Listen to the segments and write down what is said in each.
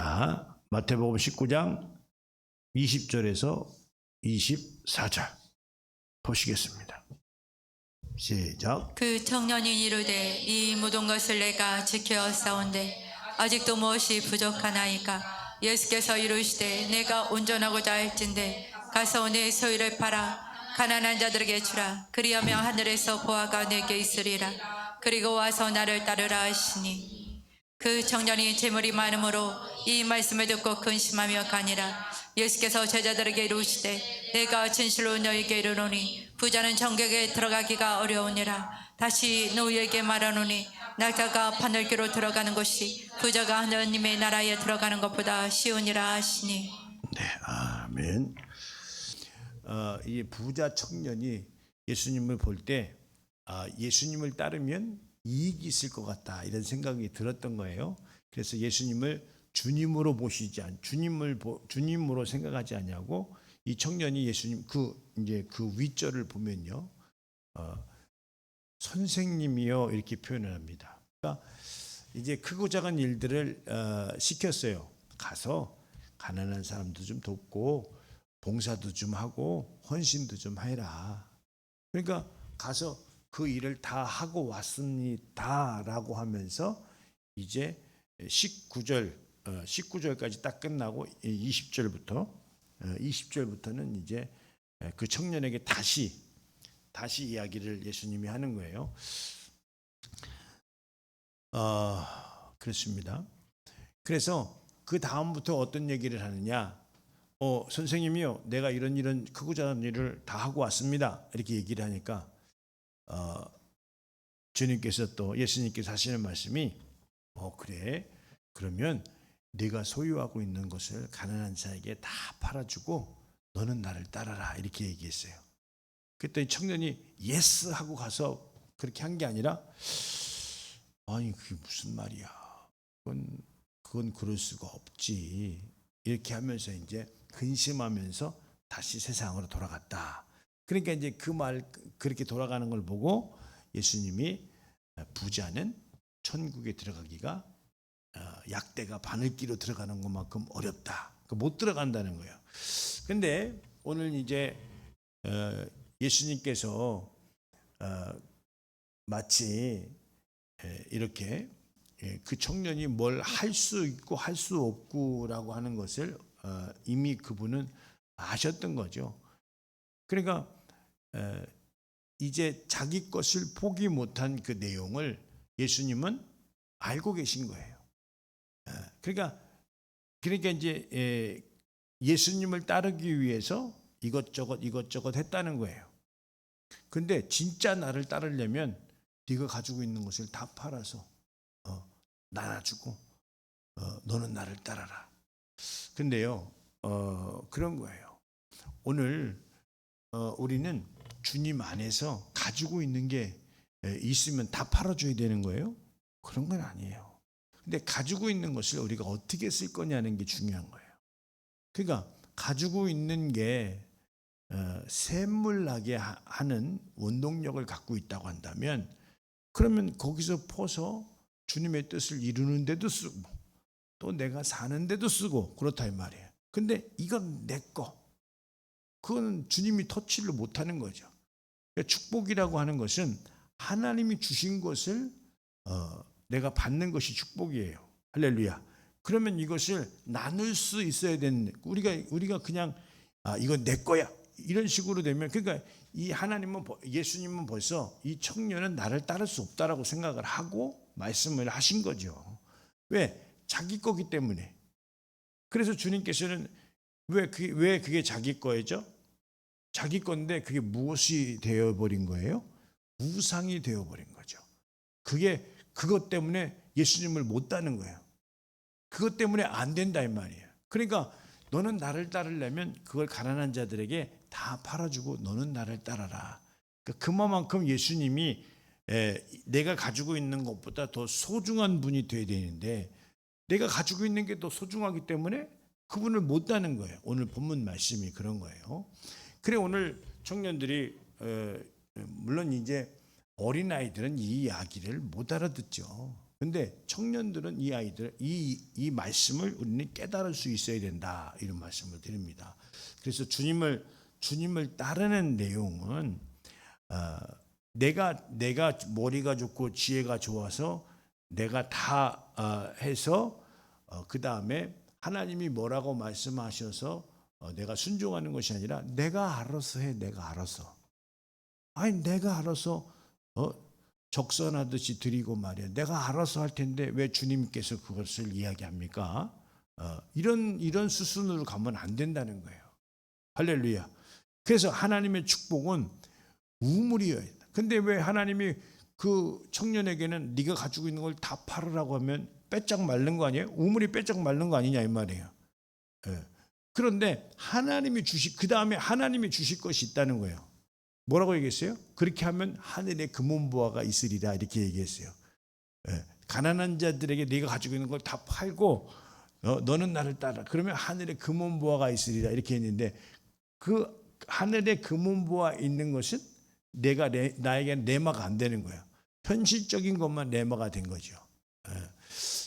자, 마태복음 19장 20절에서 24절 보시겠습니다. 시작. 그 청년이 이르되 이 모든 것을 내가 지켜싸운데 아직도 무엇이 부족하나이까? 예수께서 이르시되 내가 온전하고자 할진대 가서 내 소유를 팔아 가난한 자들에게 주라. 그리하면 하늘에서 보화가 내게 있으리라. 그리고 와서 나를 따르라 하시니 그 청년이 재물이 많으므로 이 말씀을 듣고 근심하며 가니라. 예수께서 제자들에게 이르시되 내가 진실로 너희에게 이르노니 부자는 정격에 들어가기가 어려우니라. 다시 너희에게 말하노니 낙타가 바늘귀로 들어가는 것이 부자가 하느님의 나라에 들어가는 것보다 쉬우니라 하시니. 네, 아멘. 이 부자 청년이 예수님을 볼 때 예수님을 따르면 이익이 있을 것 같다 이런 생각이 들었던 거예요. 그래서 예수님을 주님으로 보시지 주님으로 생각하지 않냐고 이 청년이 예수님 그 윗절을 보면요, 선생님이요 이렇게 표현을 합니다. 그러니까 이제 크고 작은 일들을 시켰어요. 가서 가난한 사람도 좀 돕고 봉사도 좀 하고 헌신도 좀 해라. 그러니까 가서 그 일을 다 하고 왔습니다라고 하면서 이제 19절까지 딱 끝나고 20절부터는 이제 그 청년에게 다시 이야기를 예수님이 하는 거예요. 그렇습니다. 그래서 그 다음부터 어떤 얘기를 하느냐? 선생님이요, 내가 이런 크고 작은 일을 다 하고 왔습니다. 이렇게 얘기를 하니까 주님께서 또 예수님께서 하시는 말씀이 그래, 그러면 네가 소유하고 있는 것을 가난한 자에게 다 팔아주고 너는 나를 따라라 이렇게 얘기했어요. 그랬더니 청년이 예스 하고 가서 그렇게 한 게 아니라 아니 그게 무슨 말이야, 그건 그럴 수가 없지 이렇게 하면서 이제 근심하면서 다시 세상으로 돌아갔다. 그러니까 이제 그렇게 돌아가는 걸 보고 예수님이 부자는 천국에 들어가기가 약대가 바늘귀로 들어가는 것만큼 어렵다. 못 들어간다는 거예요. 근데 오늘 이제 예수님께서 마치 이렇게 그 청년이 뭘 할 수 있고 할 수 없고라고 하는 것을 이미 그분은 아셨던 거죠. 그러니까 이제 자기 것을 포기 못한 그 내용을 예수님은 알고 계신 거예요. 그러니까 이제 예수님을 따르기 위해서 이것저것 했다는 거예요. 근데 진짜 나를 따르려면 네가 가지고 있는 것을 다 팔아서 나눠주고 너는 나를 따라라. 근데요, 그런 거예요. 오늘 우리는 주님 안에서 가지고 있는 게 있으면 다 팔아줘야 되는 거예요? 그런 건 아니에요. 근데 가지고 있는 것을 우리가 어떻게 쓸 거냐는 게 중요한 거예요. 그러니까 가지고 있는 게 샘물 나게 하는 원동력을 갖고 있다고 한다면 그러면 거기서 퍼서 주님의 뜻을 이루는 데도 쓰고 또 내가 사는 데도 쓰고 그렇다 이 말이에요. 근데 이건 내 거. 그건 주님이 터치를 못하는 거죠. 그러니까 축복이라고 하는 것은 하나님이 주신 것을 내가 받는 것이 축복이에요. 할렐루야. 그러면 이것을 나눌 수 있어야 되는, 우리가 그냥 이건 내 거야 이런 식으로 되면, 그러니까 이 예수님은 벌써 이 청년은 나를 따를 수 없다라고 생각을 하고 말씀을 하신 거죠. 왜? 자기 거기 때문에. 그래서 주님께서는 왜 그게 자기 거죠? 자기 건데 그게 무엇이 되어버린 거예요? 우상이 되어버린 거죠. 그것 때문에 예수님을 못 따는 거예요. 그것 때문에 안 된다 이 말이에요. 그러니까 너는 나를 따르려면 그걸 가난한 자들에게 다 팔아주고 너는 나를 따라라. 그만큼 예수님이 내가 가지고 있는 것보다 더 소중한 분이 돼야 되는데 내가 가지고 있는 게 더 소중하기 때문에 그분을 못 따는 거예요. 오늘 본문 말씀이 그런 거예요. 그래 오늘 청년들이 물론 이제 어린아이들은 이 이야기를 못 알아듣죠. 근데 청년들은 이 아이들 이 말씀을 우리는 깨달을 수 있어야 된다, 이런 말씀을 드립니다. 그래서 주님을 따르는 내용은 내가 머리가 좋고 지혜가 좋아서 내가 다 해서 그 다음에 하나님이 뭐라고 말씀하셔서 내가 순종하는 것이 아니라 내가 알아서 해. 내가 알아서. 아니 내가 알아서 적선하듯이 드리고 말이야. 내가 알아서 할 텐데 왜 주님께서 그것을 이야기합니까? 이런 수순으로 가면 안 된다는 거예요. 할렐루야. 그래서 하나님의 축복은 우물이어야 된다. 근데 왜 하나님이 그 청년에게는 네가 가지고 있는 걸 다 팔으라고 하면 빼짝 말른 거 아니에요? 우물이 빼짝 말른 거 아니냐 이 말이에요. 그런데 그 다음에 하나님이 주실 것이 있다는 거예요. 뭐라고 얘기했어요? 그렇게 하면 하늘에 금은보화가 있으리라, 이렇게 얘기했어요. 가난한 자들에게 네가 가지고 있는 걸 다 팔고 너는 나를 따라. 그러면 하늘에 금은보화가 있으리라, 이렇게 했는데 그 하늘에 금은보화 있는 것은 나에게 내마가 안 되는 거예요. 현실적인 것만 내마가 된 거죠.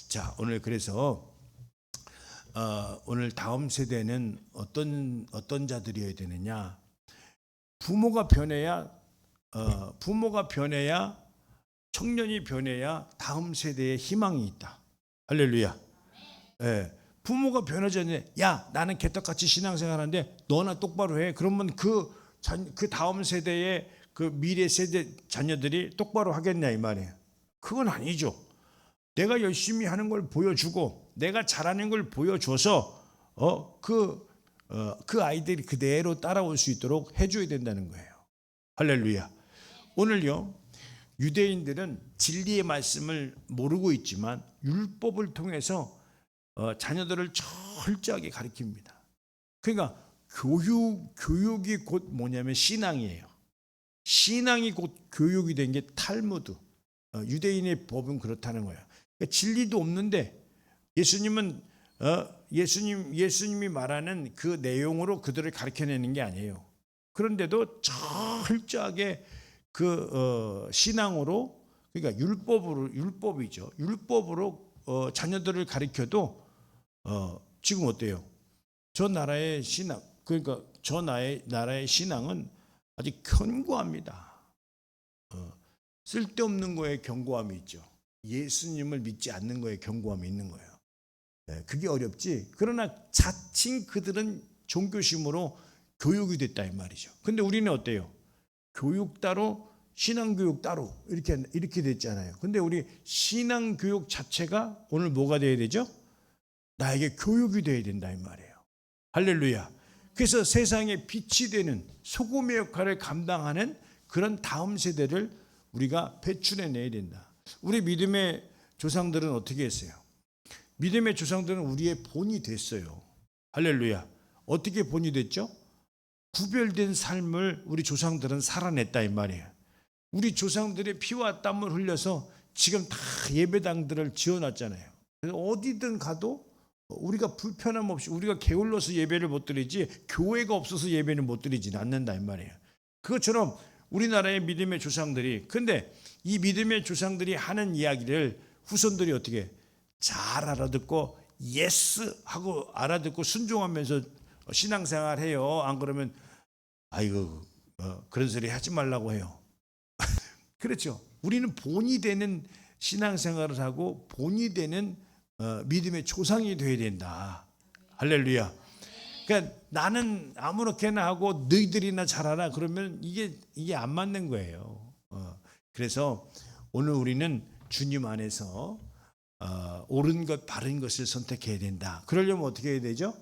자, 오늘 그래서 오늘 다음 세대는 어떤 자들이어야 되느냐? 부모가 변해야 청년이 변해야 다음 세대에 희망이 있다. 할렐루야. 부모가 변하지 않는데 야 나는 개떡같이 신앙생활하는데 너나 똑바로 해. 그러면 그 다음 세대의 그 미래 세대 자녀들이 똑바로 하겠냐 이 말이에요. 그건 아니죠. 내가 열심히 하는 걸 보여주고 내가 잘하는 걸 보여줘서 그 아이들이 그대로 따라올 수 있도록 해줘야 된다는 거예요. 할렐루야. 오늘요 유대인들은 진리의 말씀을 모르고 있지만 율법을 통해서 자녀들을 철저하게 가르칩니다. 그러니까 교육이 곧 뭐냐면 신앙이에요. 신앙이 곧 교육이 된 게 탈무드. 유대인의 법은 그렇다는 거예요. 그러니까 진리도 없는데 예수님이 말하는 그 내용으로 그들을 가르쳐내는 게 아니에요. 그런데도 철저하게 그 신앙으로, 그러니까 율법이죠. 율법으로 자녀들을 가르쳐도 지금 어때요? 저 나라의 신앙, 그러니까 저 나라의 신앙은 아직 견고합니다. 쓸데없는 거에 견고함이 있죠. 예수님을 믿지 않는 거에 견고함이 있는 거예요. 그게 어렵지. 그러나 자칭 그들은 종교심으로 교육이 됐다 이 말이죠. 근데 우리는 어때요? 교육 따로 신앙교육 따로 이렇게 됐잖아요. 근데 우리 신앙교육 자체가 오늘 뭐가 돼야 되죠? 나에게 교육이 돼야 된다 이 말이에요. 할렐루야. 그래서 세상에 빛이 되는 소금의 역할을 감당하는 그런 다음 세대를 우리가 배출해내야 된다. 우리 믿음의 조상들은 어떻게 했어요? 믿음의 조상들은 우리의 본이 됐어요. 할렐루야. 어떻게 본이 됐죠? 구별된 삶을 우리 조상들은 살아냈다 이 말이에요. 우리 조상들의 피와 땀을 흘려서 지금 다 예배당들을 지어놨잖아요. 그래서 어디든 가도 우리가 불편함 없이, 우리가 게을러서 예배를 못 드리지 교회가 없어서 예배를 못 드리지는 않는다 이 말이에요. 그것처럼 우리나라의 믿음의 조상들이, 근데 이 믿음의 조상들이 하는 이야기를 후손들이 어떻게 잘 알아듣고 예스 하고 알아듣고 순종하면서 신앙생활 해요. 안 그러면 아이고 그런 소리 하지 말라고 해요. 그렇죠. 우리는 본이 되는 신앙생활을 하고 본이 되는 믿음의 조상이 되어야 된다. 할렐루야. 그러니까 나는 아무렇게나 하고 너희들이나 잘하라 그러면 이게 안 맞는 거예요. 그래서 오늘 우리는 주님 안에서 옳은 것 바른 것을 선택해야 된다. 그러려면 어떻게 해야 되죠?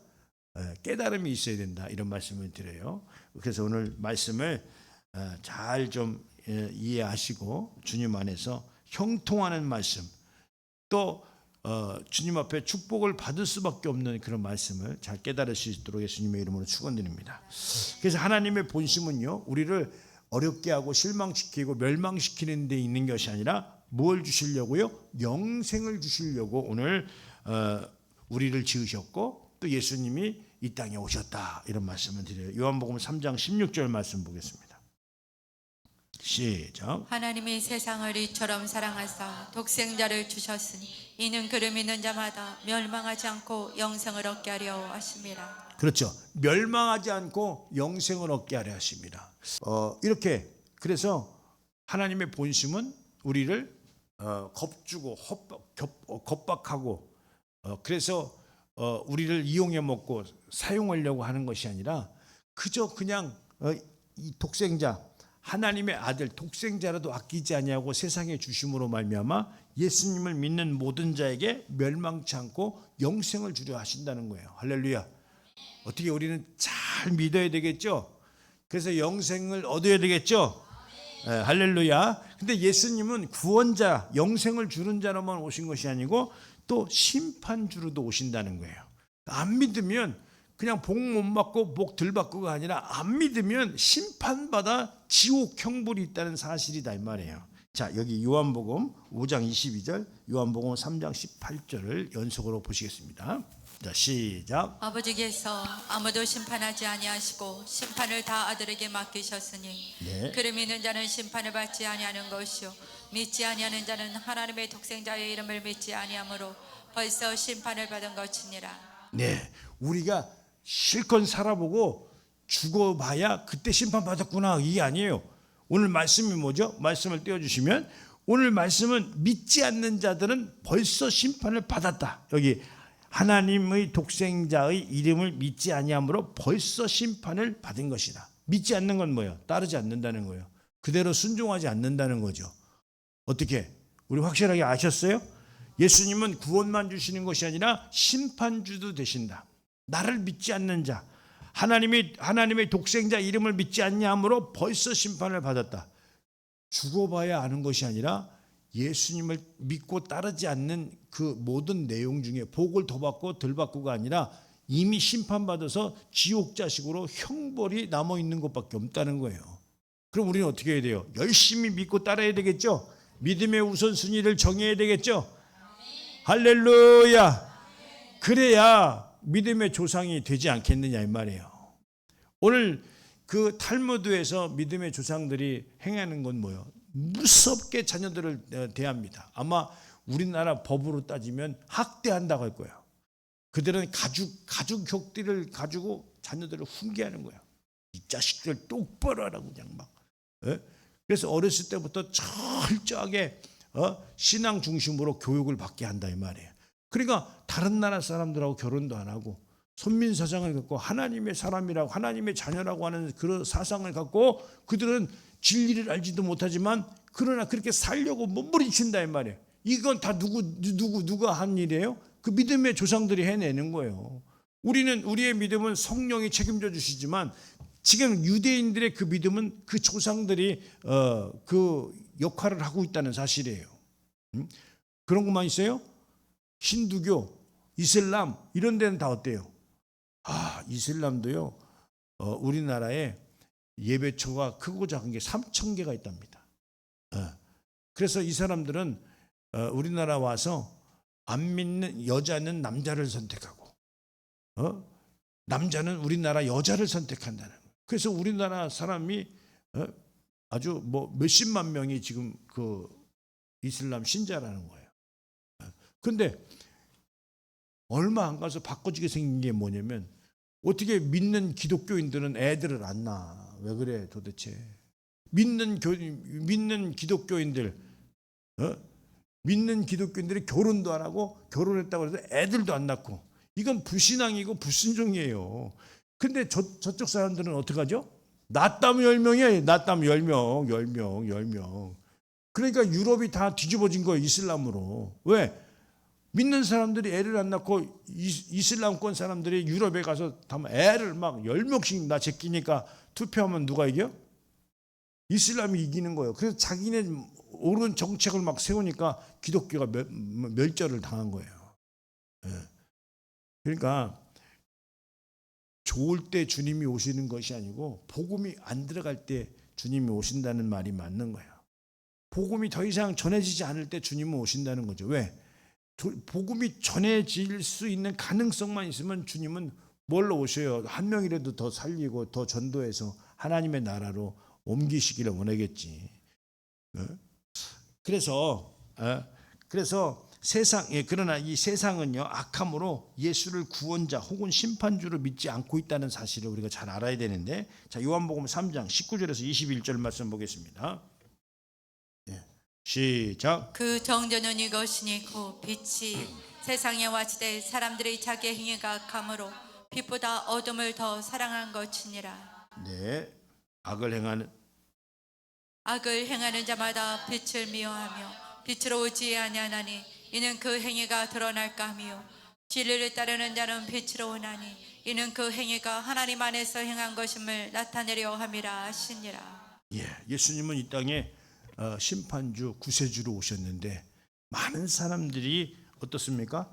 깨달음이 있어야 된다. 이런 말씀을 드려요. 그래서 오늘 말씀을 잘 좀 이해하시고 주님 안에서 형통하는 말씀, 또 주님 앞에 축복을 받을 수밖에 없는 그런 말씀을 잘 깨달을 수 있도록 예수님의 이름으로 축원드립니다. 그래서 하나님의 본심은요, 우리를 어렵게 하고 실망시키고 멸망시키는 데 있는 것이 아니라 뭘 주시려고요? 영생을 주시려고 오늘 우리를 지으셨고 또 예수님이 이 땅에 오셨다, 이런 말씀을 드려요. 요한복음 3장 16절 말씀 보겠습니다. 시작. 하나님이 세상을 이처럼 사랑하사 독생자를 주셨으니 이는 그를 믿는 자마다 멸망하지 않고 영생을 얻게 하려 하심이라. 그렇죠. 멸망하지 않고 영생을 얻게 하려 하십니다. 이렇게 그래서 하나님의 본심은 우리를 겁주고 겁박하고 그래서 우리를 이용해 먹고 사용하려고 하는 것이 아니라 그저 그냥 이 독생자 하나님의 아들 독생자라도 아끼지 아니하고 세상에 주심으로 말미암아 예수님을 믿는 모든 자에게 멸망치 않고 영생을 주려 하신다는 거예요. 할렐루야. 어떻게 우리는 잘 믿어야 되겠죠? 그래서 영생을 얻어야 되겠죠? 할렐루야. 근데 예수님은 구원자, 영생을 주는 자로만 오신 것이 아니고 또 심판주로도 오신다는 거예요. 안 믿으면 그냥 복 못 받고 복 덜 받고가 아니라 안 믿으면 심판받아 지옥 형벌이 있다는 사실이다 이 말이에요. 자, 여기 요한복음 5장 22절, 요한복음 3장 18절을 연속으로 보시겠습니다. 자, 시작. 아버지께서 아무도 심판하지 아니하시고 심판을 다 아들에게 맡기셨으니 네. 그를 믿는 자는 심판을 받지 아니하는 것이요 믿지 아니하는 자는 하나님의 독생자의 이름을 믿지 아니하므로 벌써 심판을 받은 것이니라. 네, 우리가 실컷 살아보고 죽어봐야 그때 심판받았구나 이게 아니에요. 오늘 말씀이 뭐죠? 말씀을 띄워주시면 오늘 말씀은 믿지 않는 자들은 벌써 심판을 받았다. 여기 하나님의 독생자의 이름을 믿지 아니함으로 벌써 심판을 받은 것이다. 믿지 않는 건 뭐예요? 따르지 않는다는 거예요. 그대로 순종하지 않는다는 거죠. 어떻게? 우리 확실하게 아셨어요? 예수님은 구원만 주시는 것이 아니라 심판주도 되신다. 나를 믿지 않는 자, 하나님의 독생자 이름을 믿지 않냐함으로 벌써 심판을 받았다. 죽어봐야 아는 것이 아니라 예수님을 믿고 따르지 않는 그 모든 내용 중에 복을 더 받고 덜 받고가 아니라 이미 심판받아서 지옥 자식으로 형벌이 남아있는 것밖에 없다는 거예요. 그럼 우리는 어떻게 해야 돼요? 열심히 믿고 따라야 되겠죠? 믿음의 우선순위를 정해야 되겠죠? 할렐루야. 그래야 믿음의 조상이 되지 않겠느냐 이 말이에요. 오늘 그 탈무드에서 믿음의 조상들이 행하는 건 뭐예요? 무섭게 자녀들을 대합니다. 아마 우리나라 법으로 따지면 학대한다고 할 거예요. 그들은 가죽 격들을 가지고 자녀들을 훈계하는 거예요. 이 자식들 똑바로 하라고 그냥 막. 그래서 어렸을 때부터 철저하게 신앙 중심으로 교육을 받게 한다 이 말이에요. 그러니까 다른 나라 사람들하고 결혼도 안 하고 선민사상을 갖고 하나님의 사람이라고 하나님의 자녀라고 하는 그런 사상을 갖고 그들은 진리를 알지도 못하지만 그러나 그렇게 살려고 몸부림친다 이 말이에요. 이건 다 누가 한 일이에요? 그 믿음의 조상들이 해내는 거예요. 우리의 믿음은 성령이 책임져 주시지만 지금 유대인들의 그 믿음은 그 조상들이 그 역할을 하고 있다는 사실이에요. 그런 것만 있어요? 힌두교, 이슬람 이런 데는 다 어때요? 이슬람도요. 우리나라에 예배처가 크고 작은 게 3,000개가 있답니다. 그래서 이 사람들은 우리나라 와서 안 믿는 여자는 남자를 선택하고 남자는 우리나라 여자를 선택한다는 거예요. 그래서 우리나라 사람이 아주 뭐 몇십만 명이 지금 그 이슬람 신자라는 거예요. 그런데 얼마 안 가서 바꿔지게 생긴 게 뭐냐면 어떻게 믿는 기독교인들은 애들을 안 낳아? 왜 그래 도대체? 믿는 기독교인들 믿는 기독교인들이 결혼도 안 하고 결혼했다고 해서 애들도 안 낳고 이건 불신앙이고 불순종이에요. 근데 저쪽 사람들은 어떡하죠? 낳다면 10명이에요. 낳다면 10명. 그러니까 유럽이 다 뒤집어진 거예요. 이슬람으로. 왜? 믿는 사람들이 애를 안 낳고 이슬람권 사람들이 유럽에 가서 애를 막 10명씩 낳 제끼니까 투표하면 누가 이겨? 이슬람이 이기는 거예요. 그래서 자기네 옳은 정책을 막 세우니까 기독교가 멸절을 당한 거예요. 그러니까 좋을 때 주님이 오시는 것이 아니고 복음이 안 들어갈 때 주님이 오신다는 말이 맞는 거예요. 복음이 더 이상 전해지지 않을 때 주님은 오신다는 거죠. 왜? 복음이 전해질 수 있는 가능성만 있으면 주님은 뭘로 오셔요? 한 명이라도 더 살리고 더 전도해서 하나님의 나라로 옮기시기를 원하겠지. 그래서 그러나 이 세상은요 악함으로 예수를 구원자 혹은 심판주로 믿지 않고 있다는 사실을 우리가 잘 알아야 되는데, 자 요한복음 3장 19절에서 21절 말씀 보겠습니다. 시작. 그 정죄는 이것이니 곧 빛이 세상에 왔을 때 사람들이 자기 행위가 악함으로 빛보다 어둠을 더 사랑한 것이니라. 네, 악을 행하는 자마다 빛을 미워하며 빛으로 오지 아니하나니 이는 그 행위가 드러날까 하며 진리를 따르는 자는 빛으로 오나니 이는 그 행위가 하나님 안에서 행한 것임을 나타내려 함이라 하시니라. 예수님은 이 땅에 심판주 구세주로 오셨는데 많은 사람들이 어떻습니까?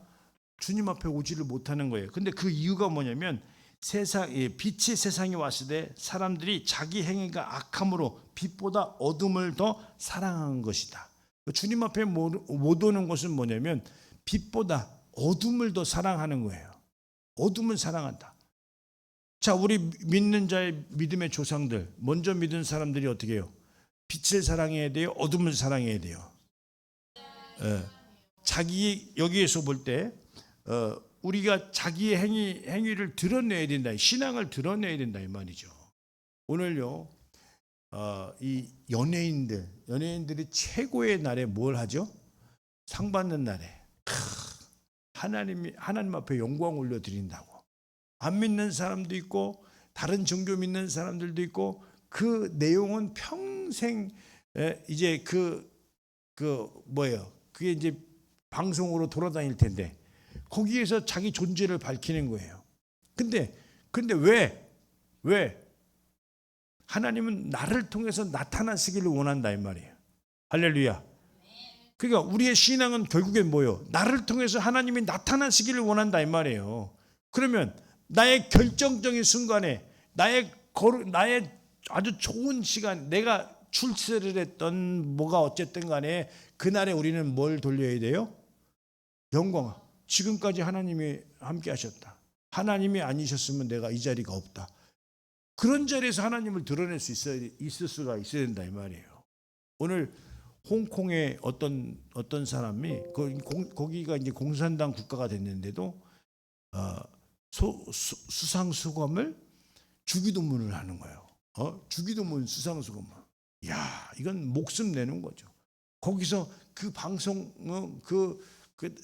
주님 앞에 오지를 못하는 거예요. 근데 그 이유가 뭐냐면 빛이 세상에 왔을 때 사람들이 자기 행위가 악함으로 빛보다 어둠을 더 사랑한 것이다. 주님 앞에 못 오는 것은 뭐냐면 빛보다 어둠을 더 사랑하는 거예요. 어둠을 사랑한다. 자, 우리 믿는 자의 믿음의 조상들, 먼저 믿은 사람들이 어떻게 해요? 빛을 사랑해야 돼요? 어둠을 사랑해야 돼요? 자기 여기에서 볼 때 우리가 자기의 행위를 드러내야 된다. 신앙을 드러내야 된다 이 말이죠. 오늘요 이 연예인들이 최고의 날에 뭘 하죠? 상 받는 날에 하나님 앞에 영광 올려드린다고. 안 믿는 사람도 있고 다른 종교 믿는 사람들도 있고, 그 내용은 평생 이제 뭐예요? 그게 이제 방송으로 돌아다닐 텐데 거기에서 자기 존재를 밝히는 거예요. 근데 왜 하나님은 나를 통해서 나타나시기를 원한다 이 말이에요. 할렐루야. 그러니까 우리의 신앙은 결국엔 뭐예요? 나를 통해서 하나님이 나타나시기를 원한다 이 말이에요. 그러면 나의 결정적인 순간에 나의 아주 좋은 시간, 내가 출세를 했던 뭐가 어쨌든 간에 그날에 우리는 뭘 돌려야 돼요? 영광. 지금까지 하나님이 함께 하셨다. 하나님이 아니셨으면 내가 이 자리가 없다. 그런 자리에서 하나님을 드러낼 수 있을 수가 있어야 된다 이 말이에요. 오늘 홍콩의 어떤 사람이 거기가 이제 공산당 국가가 됐는데도 수상소감을 주기도문을 하는 거예요. 주기도문 수상소감. 야, 이건 목숨 내는 거죠. 거기서 그 방송 그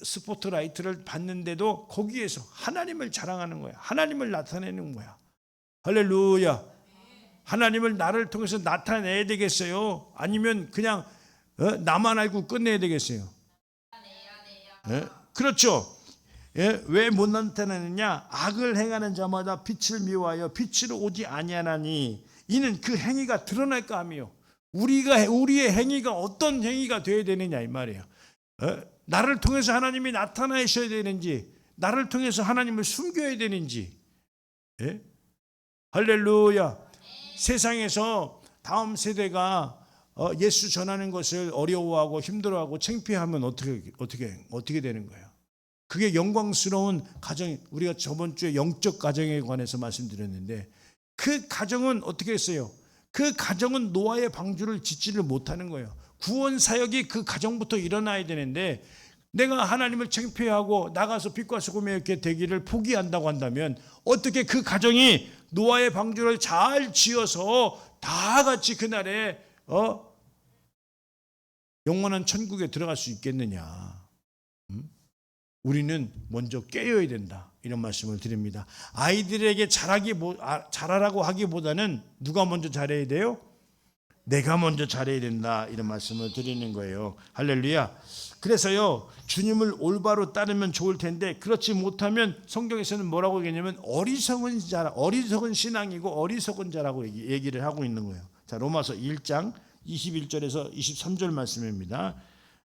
스포트라이트를 받는데도 거기에서 하나님을 자랑하는 거야. 하나님을 나타내는 거야. 할렐루야. 하나님을 나를 통해서 나타내야 되겠어요? 아니면 그냥 나만 알고 끝내야 되겠어요? 그렇죠. 왜 못 나타내느냐? 악을 행하는 자마다 빛을 미워하여 빛으로 오지 아니하나니 이는 그 행위가 드러날까 하며. 우리의 행위가 어떤 행위가 되어야 되느냐 이 말이에요. 나를 통해서 하나님이 나타나셔야 되는지, 나를 통해서 하나님을 숨겨야 되는지. 할렐루야. 세상에서 다음 세대가 예수 전하는 것을 어려워하고 힘들어하고 창피하면 어떻게 되는 거예요? 그게 영광스러운 가정. 우리가 저번 주에 영적 가정에 관해서 말씀드렸는데 그 가정은 어떻게 했어요? 그 가정은 노아의 방주를 짓지를 못하는 거예요. 구원 사역이 그 가정부터 일어나야 되는데 내가 하나님을 창피하고 나가서 빛과 소금에 이렇게 되기를 포기한다고 한다면 어떻게 그 가정이 노아의 방주를 잘 지어서 다 같이 그날에 영원한 천국에 들어갈 수 있겠느냐? 우리는 먼저 깨어야 된다. 이런 말씀을 드립니다. 아이들에게 잘하라고 하기보다는 누가 먼저 잘해야 돼요? 내가 먼저 잘해야 된다. 이런 말씀을 드리는 거예요. 할렐루야. 그래서요, 주님을 올바로 따르면 좋을 텐데 그렇지 못하면 성경에서는 뭐라고 얘기하냐면 어리석은 신앙이고 어리석은 자라고 얘기를 하고 있는 거예요. 자, 로마서 1장 21절에서 23절 말씀입니다.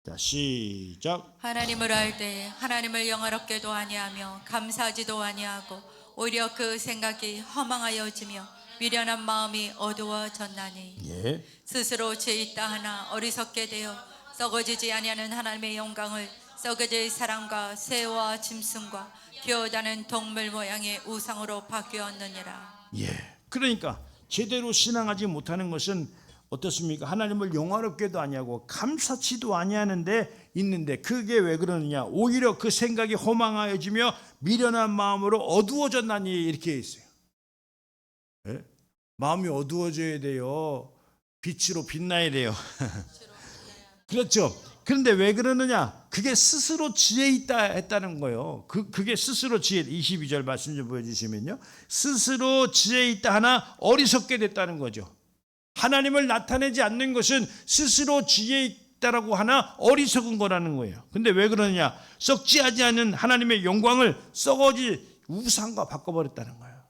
자, 시작. 하나님을 알 때 하나님을 영화롭게도 아니하며 감사하지도 아니하고 오히려 그 생각이 허망하여지며 미련한 마음이 어두워졌나니 스스로 죄 있다 하나 어리석게 되어 썩어지지 아니하는 하나님의 영광을 썩어질 사람과 새와 짐승과 기어다는 동물 모양의 우상으로 바뀌었느니라. 그러니까 제대로 신앙하지 못하는 것은 어떻습니까? 하나님을 영화롭게도 아니하고 감사치도 아니하는데 있는데, 그게 왜 그러느냐? 오히려 그 생각이 허망하여지며 미련한 마음으로 어두워졌나니, 이렇게 있어요. 예? 마음이 어두워져야 돼요. 빛으로 빛나야 돼요. 그렇죠. 그런데 왜 그러느냐? 그게 스스로 지혜 있다 했다는 거예요. 그게 스스로 지혜. 22절 말씀 좀 보여주시면요. 스스로 지혜 있다 하나 어리석게 됐다는 거죠. 하나님을 나타내지 않는 것은 스스로 지혜 있다라고 하나 어리석은 거라는 거예요. 근데 왜 그러느냐? 썩지 않은 하나님의 영광을 썩어지 우상과 바꿔버렸다는 거예요.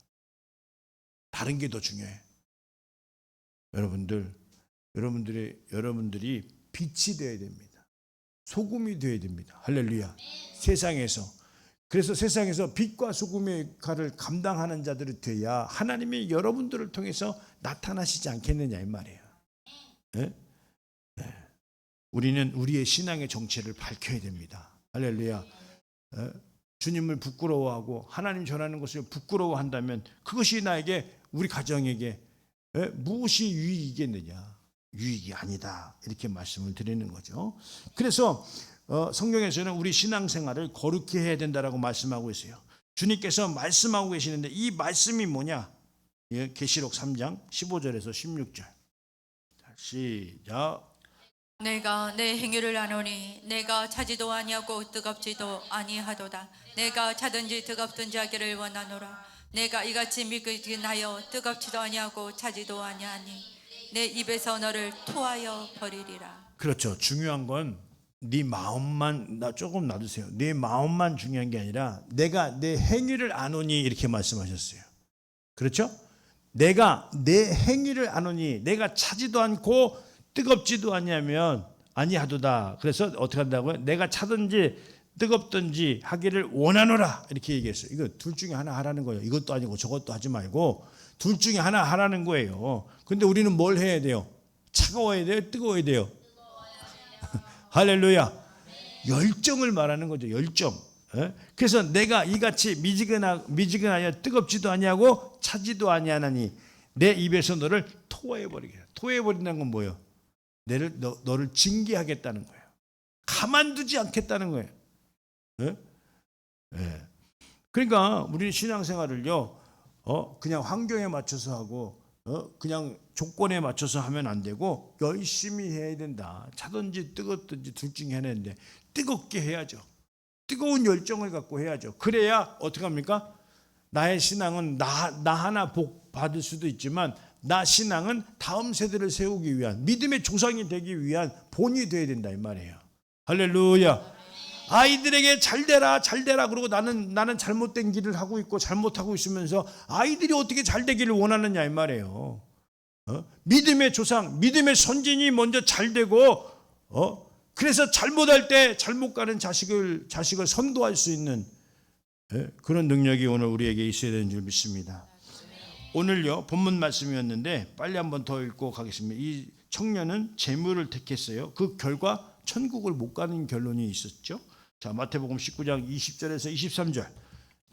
다른 게 더 중요해. 여러분들이 빛이 되어야 됩니다. 소금이 되어야 됩니다. 할렐루야. 세상에서. 그래서 세상에서 빛과 소금의 역할을 감당하는 자들이 돼야 하나님이 여러분들을 통해서 나타나시지 않겠느냐, 이 말이에요. 네? 네. 우리는 우리의 신앙의 정체를 밝혀야 됩니다. 할렐루야. 네? 주님을 부끄러워하고 하나님 전하는 것을 부끄러워한다면 그것이 나에게, 우리 가정에게 무엇이 유익이겠느냐? 유익이 아니다, 이렇게 말씀을 드리는 거죠. 그래서 성경에서는 우리 신앙생활을 거룩히 해야 된다라고 말씀하고 있어요. 주님께서 말씀하고 계시는데 이 말씀이 뭐냐? 계시록 3장 15절에서 16절. 시작. 내가 내 행위를 아노니 내가 차지도 아니하고 뜨겁지도 아니하도다. 내가 차든지 뜨겁든지 하기를 원하노라. 내가 이같이 미끈하여 뜨겁지도 아니하고 차지도 아니하니 내 입에서 너를 토하여 버리리라. 그렇죠. 중요한 건 네 마음만, 조금 놔두세요. 네 마음만 중요한 게 아니라 내가 내 행위를 아노니, 이렇게 말씀하셨어요. 그렇죠? 내가 내 행위를 아노니, 내가 차지도 않고 뜨겁지도 아니하도다. 그래서 어떻게 한다고요? 내가 차든지 뜨겁든지 하기를 원하노라, 이렇게 얘기했어요. 이거 둘 중에 하나 하라는 거예요. 이것도 아니고 저것도 하지 말고 둘 중에 하나 하라는 거예요. 근데 우리는 뭘 해야 돼요? 차가워야 돼요? 뜨거워야 돼요? 할렐루야. 열정을 말하는 거죠. 열정. 그래서 내가 이같이 미지근하여 뜨겁지도 아니하고 차지도 아니하나니 내 입에서 너를 토해버리겠다. 토해버린다는 건 뭐예요? 너를 징계하겠다는 거예요. 가만두지 않겠다는 거예요. 그러니까 우리 신앙생활을요, 그냥 환경에 맞춰서 하고 그냥 조건에 맞춰서 하면 안 되고 열심히 해야 된다. 차든지 뜨겁든지 둘 중에 하나인데 뜨겁게 해야죠. 뜨거운 열정을 갖고 해야죠. 그래야 어떻게 합니까? 나의 신앙은 나 하나 복 받을 수도 있지만 나 신앙은 다음 세대를 세우기 위한, 믿음의 조상이 되기 위한 본이 되어야 된다, 이 말이에요. 할렐루야. 아이들에게 잘 되라 그러고 나는 잘못된 길을 하고 있고 잘못하고 있으면서 아이들이 어떻게 잘 되기를 원하느냐, 이 말이에요. 믿음의 조상, 믿음의 선진이 먼저 잘 되고 그래서 잘못할 때 잘못 가는 자식을 선도할 수 있는 그런 능력이 오늘 우리에게 있어야 되는 줄 믿습니다. 오늘요, 본문 말씀이었는데 빨리 한번 더 읽고 가겠습니다. 이 청년은 재물을 택했어요. 그 결과 천국을 못 가는 결론이 있었죠. 자, 마태복음 19장 20절에서 23절.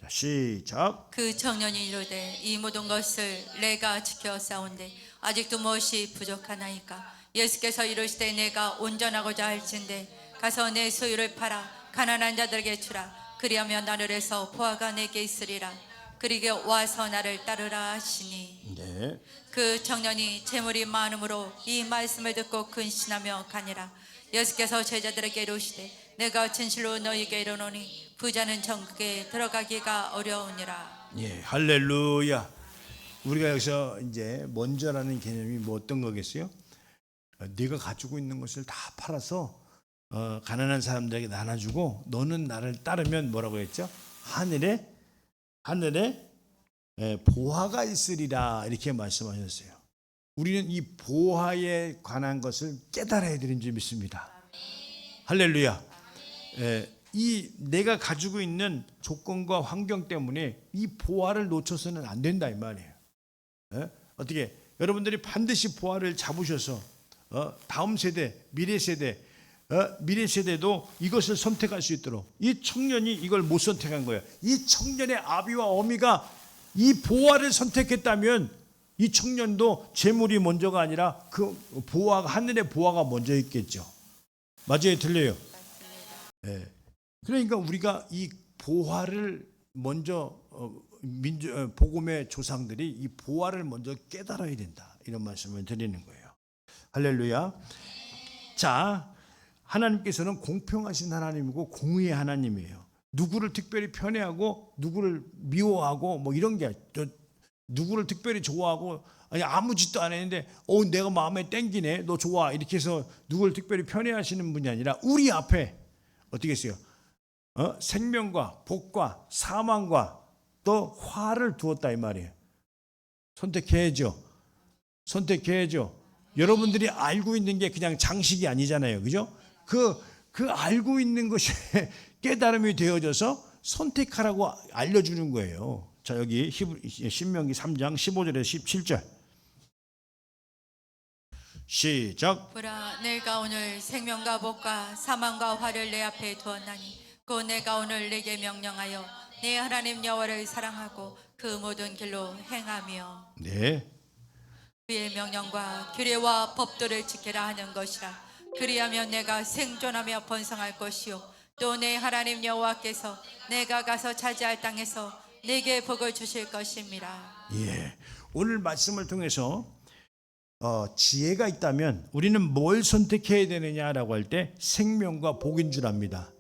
자, 시작. 그 청년이 이르되 이 모든 것을 내가 지켜 싸운데 아직도 무엇이 부족하나이까? 예수께서 이르시되 내가 온전하고자 할진대 가서 내 소유를 팔아 가난한 자들에게 주라. 그리하면 하늘에서 보화가 내게 있으리라. 그리고 와서 나를 따르라 하시니. 네. 그 청년이 재물이 많음으로 이 말씀을 듣고 근신하며 가니라. 예수께서 제자들에게 이르시되 내가 진실로 너희에게 이르노니 부자는 천국에 들어가기가 어려우니라. 예, 할렐루야. 우리가 여기서 이제 먼저라는 개념이 뭐 어떤 거겠어요? 네가 가지고 있는 것을 다 팔아서 가난한 사람들에게 나눠주고 너는 나를 따르면 뭐라고 했죠? 하늘에 보화가 있으리라, 이렇게 말씀하셨어요. 우리는 이 보화에 관한 것을 깨달아야 되는 줄 믿습니다. 할렐루야. 이 내가 가지고 있는 조건과 환경 때문에 이 보화를 놓쳐서는 안 된다, 이 말이에요. 어떻게 여러분들이 반드시 보화를 잡으셔서 다음 세대, 미래 세대도 이것을 선택할 수 있도록, 이 청년이 이걸 못 선택한 거예요. 이 청년의 아비와 어미가 이 보화를 선택했다면 이 청년도 재물이 먼저가 아니라 그 보화가, 하늘의 보화가 먼저 있겠죠. 맞아요, 틀려요? 예. 그러니까 우리가 이 보화를 먼저 복음의 조상들이 이 보화를 먼저 깨달아야 된다, 이런 말씀을 드리는 거예요. 할렐루야. 자, 하나님께서는 공평하신 하나님이고 공의의 하나님이에요. 누구를 특별히 편애하고 누구를 미워하고 뭐 이런 게, 누구를 특별히 좋아하고, 아니 아무 짓도 안 했는데 내가 마음에 땡기네, 너 좋아, 이렇게 해서 누구를 특별히 편애하시는 분이 아니라 우리 앞에 어떻게 했어요? 생명과 복과 사망과 또 화를 두었다, 이 말이에요. 선택해야죠. 선택해야죠. 여러분들이 알고 있는 게 그냥 장식이 아니잖아요, 그죠? 그 알고 있는 것이 깨달음이 되어져서 선택하라고 알려주는 거예요. 자, 여기 신명기 3장 15절에서 17절 시작. 보라, 내가 오늘 생명과 복과 사망과 화를 내 앞에 두었나니 곧 내가 오늘 내게 명령하여 내 하나님 여호와를 사랑하고 그 모든 길로 행하며 네, 그의 명령과 규례와 법도를 지키라 하는 것이라. 그리하면 내가 생존하며 번성할 것이요 또 내 하나님 여호와께서 내가 가서 차지할 땅에서 내게 복을 주실 것입니다. 예. 오늘 말씀을 통해서 지혜가 있다면 우리는 뭘 선택해야 되느냐라고 할 때 생명과 복인 줄 압니다.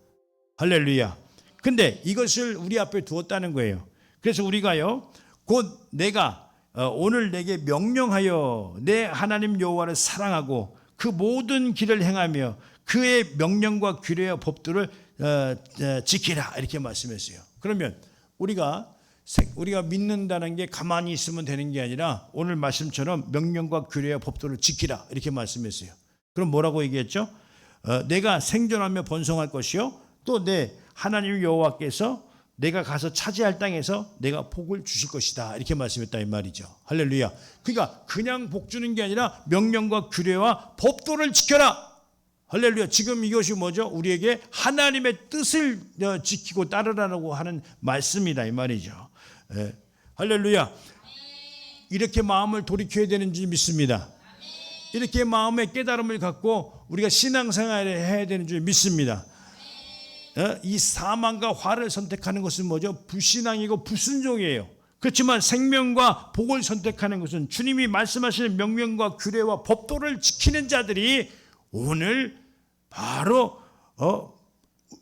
할렐루야. 근데 이것을 우리 앞에 두었다는 거예요. 그래서 우리가요, 곧 내가 오늘 내게 명령하여 내 하나님 여호와를 사랑하고 그 모든 길을 행하며 그의 명령과 규례와 법들을 지키라, 이렇게 말씀했어요. 그러면 우리가 믿는다는 게 가만히 있으면 되는 게 아니라 오늘 말씀처럼 명령과 규례와 법도를 지키라, 이렇게 말씀했어요. 그럼 뭐라고 얘기했죠? 내가 생존하며 번성할 것이요 또 내 하나님 여호와께서 내가 가서 차지할 땅에서 내가 복을 주실 것이다, 이렇게 말씀했다, 이 말이죠. 할렐루야. 그러니까 그냥 복 주는 게 아니라 명령과 규례와 법도를 지켜라. 할렐루야. 지금 이것이 뭐죠? 우리에게 하나님의 뜻을 지키고 따르라고 하는 말씀이다, 이 말이죠. 할렐루야. 이렇게 마음을 돌이켜야 되는지 믿습니다. 이렇게 마음의 깨달음을 갖고 우리가 신앙생활을 해야 되는 줄 믿습니다. 이 사망과 화를 선택하는 것은 뭐죠? 불신앙이고 불순종이에요. 그렇지만 생명과 복을 선택하는 것은 주님이 말씀하시는 명령과 규례와 법도를 지키는 자들이 오늘 바로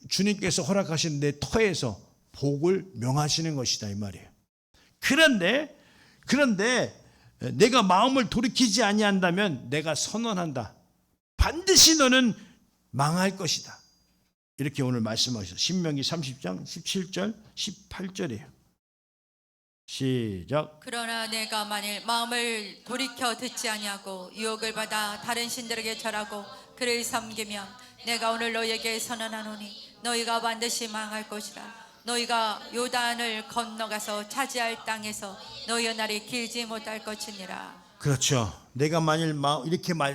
주님께서 허락하신 내 터에서 복을 명하시는 것이다, 이 말이에요. 그런데 내가 마음을 돌이키지 아니한다면 내가 선언한다. 반드시 너는 망할 것이다, 이렇게 오늘 말씀하셨어요. 신명기 30장 17절 18절이에요. 시작. 그러나 내가 만일 마음을 돌이켜 듣지 아니하고 유혹을 받아 다른 신들에게 절하고 그를 섬기면 내가 오늘 너희에게 선언하노니 너희가 반드시 망할 것이라. 너희가 요단을 건너가서 차지할 땅에서 너희의 날이 길지 못할 것이니라. 그렇죠. 내가 만일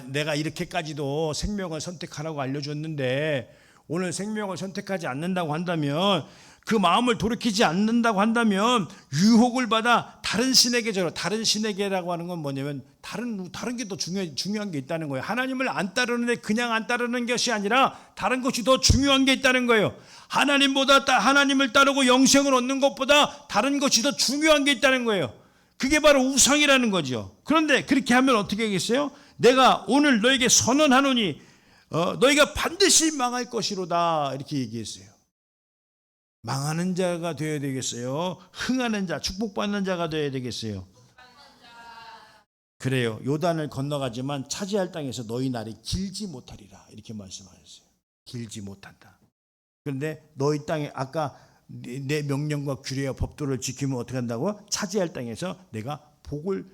내가 이렇게까지도 생명을 선택하라고 알려줬는데 오늘 생명을 선택하지 않는다고 한다면, 그 마음을 돌이키지 않는다고 한다면 유혹을 받아 다른 신에게 절하. 다른 신에게라고 하는 건 뭐냐면 다른 게 더 중요한 게 있다는 거예요. 하나님을 안 따르는데 그냥 안 따르는 것이 아니라 다른 것이 더 중요한 게 있다는 거예요. 하나님을 따르고 영생을 얻는 것보다 다른 것이 더 중요한 게 있다는 거예요. 그게 바로 우상이라는 거죠. 그런데 그렇게 하면 어떻게 하겠어요? 내가 오늘 너에게 선언하노니 너희가 반드시 망할 것이로다, 이렇게 얘기했어요. 망하는 자가 되어야 되겠어요? 흥하는 자, 축복받는 자가 되어야 되겠어요? 그래요. 요단을 건너가지만 차지할 땅에서 너희 날이 길지 못하리라, 이렇게 말씀하셨어요. 길지 못한다. 그런데 너희 땅에 아까 내 명령과 규례와 법도를 지키면 어떻게 한다고? 차지할 땅에서 내가 복을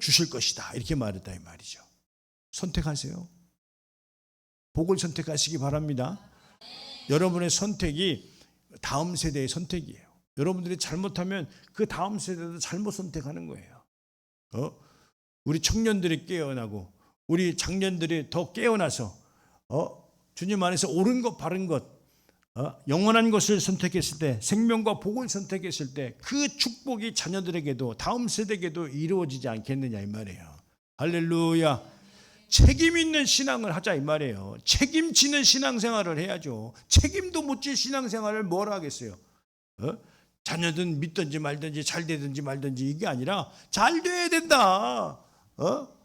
주실 것이다, 이렇게 말했다, 이 말이죠. 선택하세요. 복을 선택하시기 바랍니다. 여러분의 선택이 다음 세대의 선택이에요. 여러분들이 잘못하면 그 다음 세대도 잘못 선택하는 거예요. 우리 청년들이 깨어나고 우리 장년들이 더 깨어나서 주님 안에서 옳은 것 바른 것 영원한 것을 선택했을 때, 생명과 복을 선택했을 때 그 축복이 자녀들에게도 다음 세대에게도 이루어지지 않겠느냐 이 말이에요. 할렐루야. 책임 있는 신앙을 하자 이 말이에요. 책임지는 신앙생활을 해야죠. 책임도 못 질 신앙생활을 뭘 하겠어요? 자녀든 믿든지 말든지 잘 되든지 말든지 이게 아니라 잘 돼야 된다.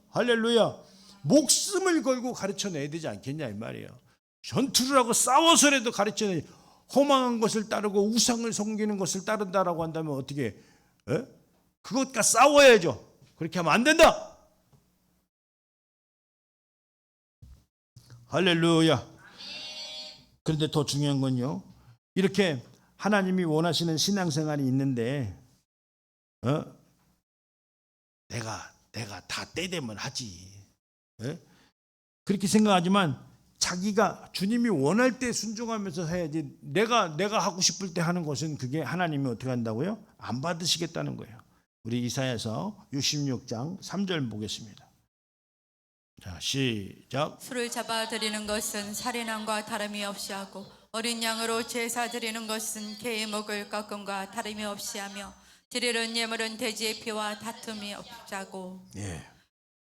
할렐루야. 목숨을 걸고 가르쳐내야 되지 않겠냐 이 말이에요. 전투를 하고 싸워서라도 가르쳐내야. 허망한 것을 따르고 우상을 섬기는 것을 따른다라고 한다면 어떻게 그것과 싸워야죠. 그렇게 하면 안 된다. 할렐루야. 그런데 더 중요한 건요, 이렇게 하나님이 원하시는 신앙생활이 있는데 내가 다 때 되면 하지, 그렇게 생각하지만 자기가 주님이 원할 때 순종하면서 해야지, 내가 하고 싶을 때 하는 것은 그게 하나님이 어떻게 한다고요? 안 받으시겠다는 거예요. 우리 이사야서 66장 3절 보겠습니다. 자, 시작. 술을 잡아 드리는 것은 살인함과 다름이 없이 하고 어린 양으로 제사 드리는 것은 개의 목을 꺾음과 다름이 없이 하며 드리는 예물은 돼지의 피와 다툼이 없자고.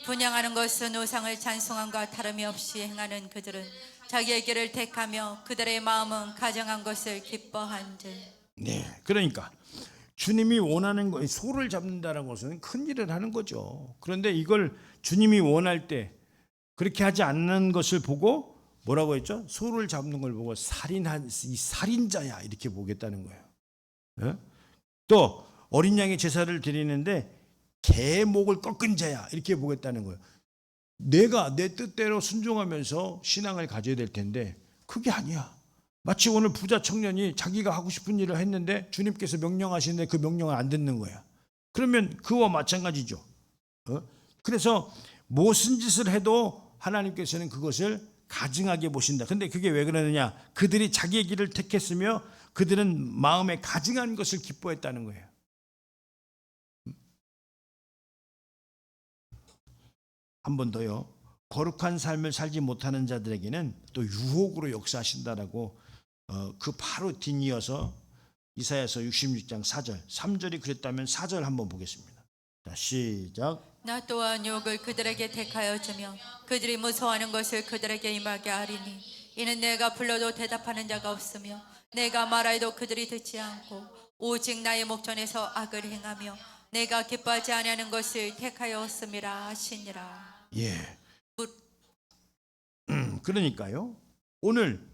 분양하는 것은 우상을 찬송함과 다름이 없이 행하는 그들은 자기의 길을 택하며 그들의 마음은 가정한 것을 기뻐한즉. 그러니까 주님이 원하는 거, 소를 잡는다는 것은 큰 일을 하는 거죠. 그런데 이걸 주님이 원할 때 그렇게 하지 않는 것을 보고 뭐라고 했죠? 소를 잡는 걸 보고 이 살인자야 이렇게 보겠다는 거예요. 또 어린 양의 제사를 드리는데 개의 목을 꺾은 자야 이렇게 보겠다는 거예요. 내가 내 뜻대로 순종하면서 신앙을 가져야 될 텐데 그게 아니야. 마치 오늘 부자 청년이 자기가 하고 싶은 일을 했는데 주님께서 명령하시는데 그 명령을 안 듣는 거야. 그러면 그와 마찬가지죠. 그래서 무슨 짓을 해도 하나님께서는 그것을 가증하게 보신다. 근데 그게 왜 그러느냐? 그들이 자기의 길을 택했으며 그들은 마음에 가증한 것을 기뻐했다는 거예요. 한 번 더요. 거룩한 삶을 살지 못하는 자들에게는 또 유혹으로 역사하신다라고 그 바로 뒤이어서 이사야서 66장 4절, 3절이 그랬다면 4절 한번 보겠습니다. 자, 시작. 나 또한 욕을 그들에게 택하여 주며 그들이 무서워하는 것을 그들에게 임하게 하리니 이는 내가 불러도 대답하는 자가 없으며 내가 말하여도 그들이 듣지 않고 오직 나의 목전에서 악을 행하며 내가 기뻐하지 아니하는 것을 택하였음이라 하시니라. 그러니까요, 오늘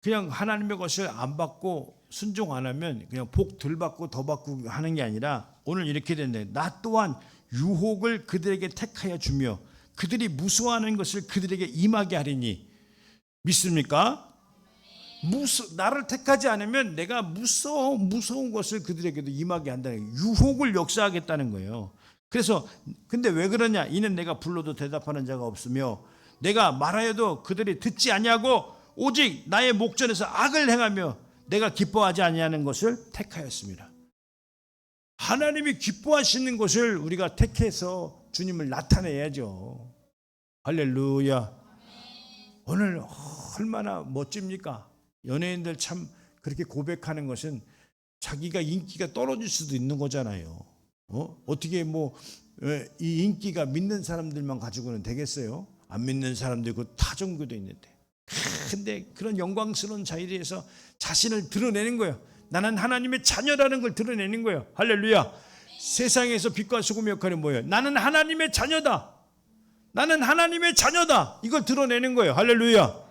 그냥 하나님의 것을 안 받고 순종 안 하면 그냥 복 덜 받고 더 받고 하는 게 아니라 오늘 이렇게 된다. 나 또한 유혹을 그들에게 택하여 주며 그들이 무서워하는 것을 그들에게 임하게 하리니. 믿습니까? 나를 택하지 않으면 내가 무서운 것을 그들에게도 임하게 한다는 거예요. 유혹을 역사하겠다는 거예요. 그래서 근데 왜 그러냐? 이는 내가 불러도 대답하는 자가 없으며 내가 말하여도 그들이 듣지 아니하고 오직 나의 목전에서 악을 행하며 내가 기뻐하지 아니하는 것을 택하였습니다. 하나님이 기뻐하시는 것을 우리가 택해서 주님을 나타내야죠. 할렐루야. 오늘 얼마나 멋집니까? 연예인들 참 그렇게 고백하는 것은 자기가 인기가 떨어질 수도 있는 거잖아요. 어떻게 이 인기가 믿는 사람들만 가지고는 되겠어요? 안 믿는 사람도 있고 타종교도 있는데. 근데 그런 영광스러운 자리에서 자신을 드러내는 거예요. 나는 하나님의 자녀라는 걸 드러내는 거예요. 할렐루야. 세상에서 빛과 소금의 역할이 뭐예요? 나는 하나님의 자녀다. 나는 하나님의 자녀다. 이걸 드러내는 거예요. 할렐루야.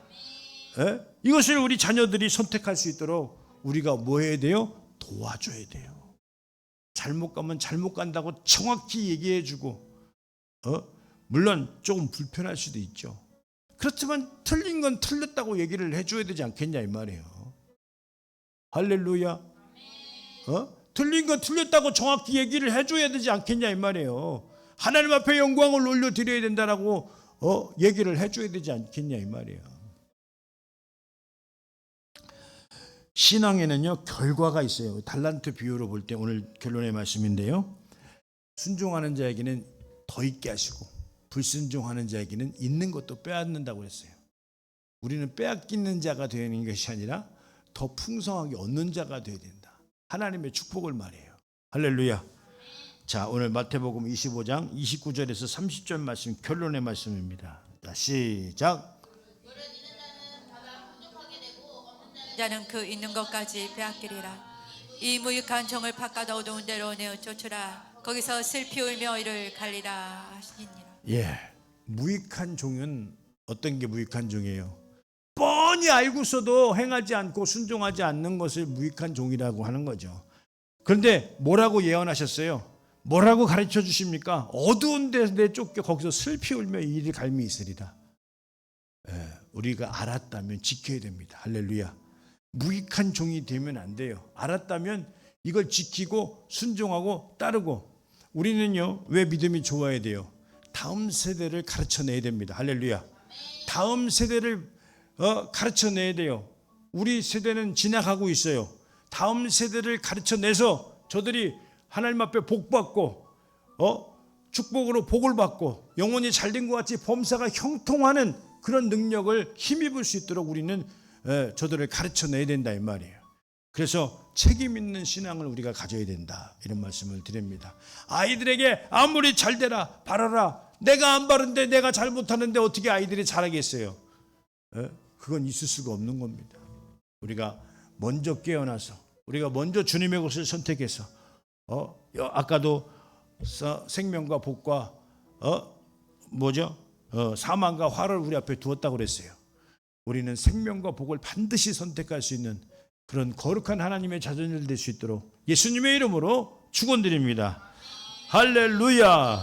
이것을 우리 자녀들이 선택할 수 있도록 우리가 뭐 해야 돼요? 도와줘야 돼요. 잘못 가면 잘못 간다고 정확히 얘기해 주고, 물론 조금 불편할 수도 있죠. 그렇지만 틀린 건 틀렸다고 얘기를 해줘야 되지 않겠냐 이 말이에요. 할렐루야. 틀린 건 틀렸다고 정확히 얘기를 해줘야 되지 않겠냐 이 말이에요. 하나님 앞에 영광을 올려드려야 된다라고 얘기를 해줘야 되지 않겠냐 이 말이에요. 신앙에는요 결과가 있어요. 달란트 비유로 볼 때 오늘 결론의 말씀인데요, 순종하는 자에게는 더 있게 하시고 불순종하는 자에게는 있는 것도 빼앗는다고 했어요. 우리는 빼앗기는 자가 되는 것이 아니라 더 풍성하게 얻는 자가 되어야 된다. 하나님의 축복을 말해요. 할렐루야. 자, 오늘 마태복음 25장 29절에서 30절 말씀, 결론의 말씀입니다. 자, 시작. 자는 그 있는 것까지 빼앗기리라. 이 무익한 종을 바깥 어두운 데로 내어 쫓으라. 거기서 슬피 울며 이를 갈리라 하시니라. 예, 무익한 종은 어떤 게 무익한 종이에요? 뻔히 알고서도 행하지 않고 순종하지 않는 것을 무익한 종이라고 하는 거죠. 그런데 뭐라고 예언하셨어요? 뭐라고 가르쳐 주십니까? 어두운 데 내쫓겨 거기서 슬피 울며 이를 갈미 있으리라. 예, 우리가 알았다면 지켜야 됩니다. 할렐루야. 무익한 종이 되면 안 돼요. 알았다면 이걸 지키고 순종하고 따르고. 우리는요, 왜 믿음이 좋아야 돼요? 다음 세대를 가르쳐내야 됩니다. 할렐루야. 다음 세대를 가르쳐내야 돼요. 우리 세대는 지나가고 있어요. 다음 세대를 가르쳐내서 저들이 하나님 앞에 복받고 축복으로 복을 받고 영혼이 잘된 것 같이 범사가 형통하는 그런 능력을 힘입을 수 있도록 우리는 저들을 가르쳐내야 된다 이 말이에요. 그래서 책임 있는 신앙을 우리가 가져야 된다 이런 말씀을 드립니다. 아이들에게 아무리 잘되라 바라라, 내가 안 바른데 내가 잘못하는데 어떻게 아이들이 잘하겠어요? 그건 있을 수가 없는 겁니다. 우리가 먼저 깨어나서 우리가 먼저 주님의 것을 선택해서 아까도 생명과 복과 사망과 화를 우리 앞에 두었다고 그랬어요. 우리는 생명과 복을 반드시 선택할 수 있는 그런 거룩한 하나님의 자녀들 될 수 있도록 예수님의 이름으로 축원드립니다. 할렐루야.